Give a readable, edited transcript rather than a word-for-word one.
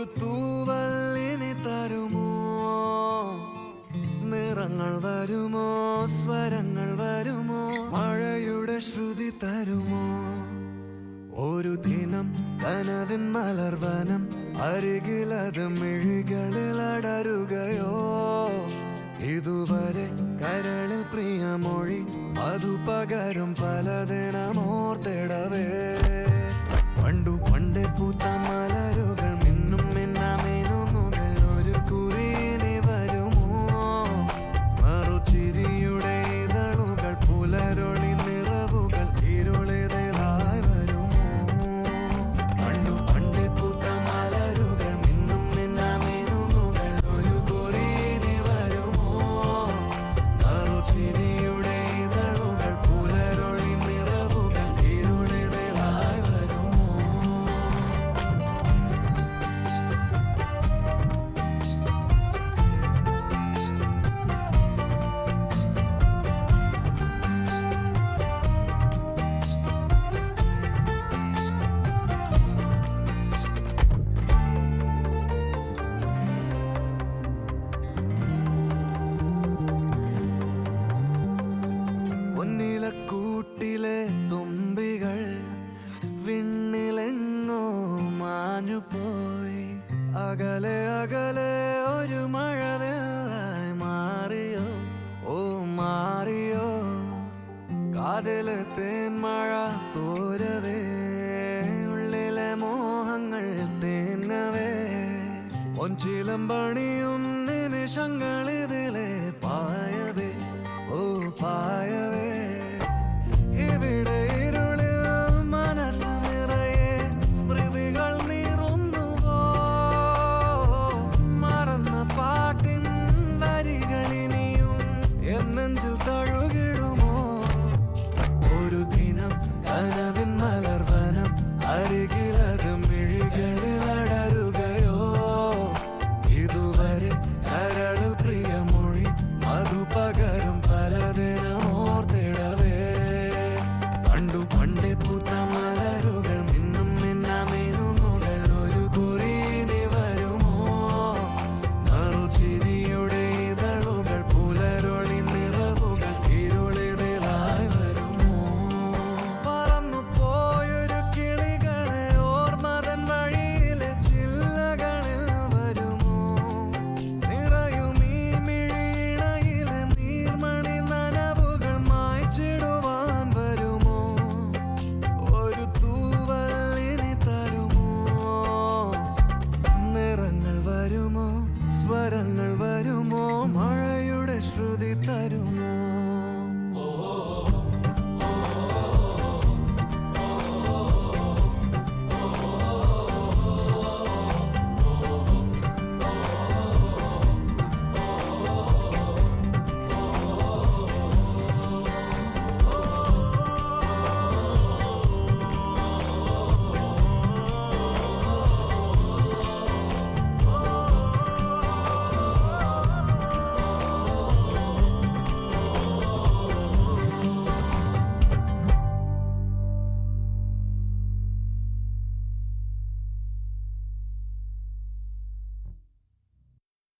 ഒരു തൂവല്ലിനി തരുമോ? നിറങ്ങൾ വരുമോ? സ്വരങ്ങൾ വരുമോ? മഴയുടെ ശ്രുതി തരുമോ? ഒരു ദിനം കനവിൻ മലർവനം അരികിലത് മിഴികളിൽ അടരുകയോ? ഇതുവരെ കരളിൽ പ്രിയമൊഴി അതു പകരും പലതിനമോർത്തിടവേ. പണ്ടു പണ്ടേ പൂത്ത മലരുകൾ മിന്നും മിന്നാമേനുന്നുകൾ ഒരു കുറിയിനി വരുമോ? മറുചിരിയുടെ ഇതളുകൾ പുലരൊളി നിറവുകൾ ഇരുളിതായി വരുമോ? പണ്ടു പണ്ടേ പൂത്ത മലരുകൾ മിന്നും മിന്നാമേനുന്നുകൾ ഒരു കുറിയിനി വരുമോ? മറുചിരിയുടെ ഇതളുകൾ പുലരൊളി നിറവുകൾ ഇരുളിതായി വരുമോ? പൊന്നിലക്കൂട്ടിലെ തുമ്പികൾ വിണ്ണിലെങ്ങോ മാഞ്ഞുപോയി. അകലെ അകലെ ഒരു മഴവെള്ളായി മാറിയോ? ഓ മാറിയോ? കാതിലെ തേന്മഴ തോരവേ, ഉള്ളിലെ മോഹങ്ങൾ തേങ്ങവേ. പൊൻചിലം പണിയും നിമിഷങ്ങളിത്